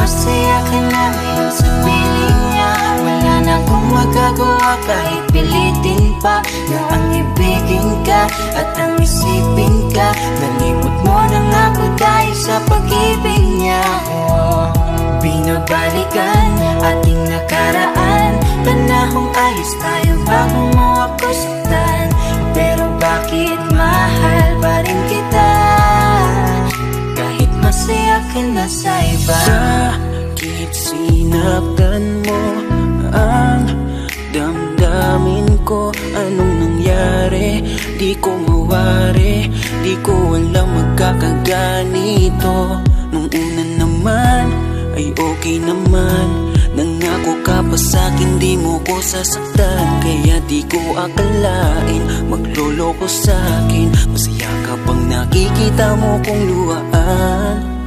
masaya ka na ngayon sa piling niya. Wala na akong magagawa kahit pilitin pa na ang ibigin ka at ang isipin ka. Nalimot mo na nga ako dahil sa pag-ibig niya. Binabalikan ating nakaraan, panahong ayos tayo bago mo ako saktan. Pero bakit mahal pa rin kita kahit masaya ka na sa iba? Bakit sinaktan mo ang damdamin ko? Anong nangyari? Di ko mawari, di ko alam magkakaganito. Nung una naman ay okay naman, nangako ka pa sa'kin di mo ko sasaktan. Kaya di ko akalain magloloko sa'kin. Masaya ka bang nakikita mo kong luhaan?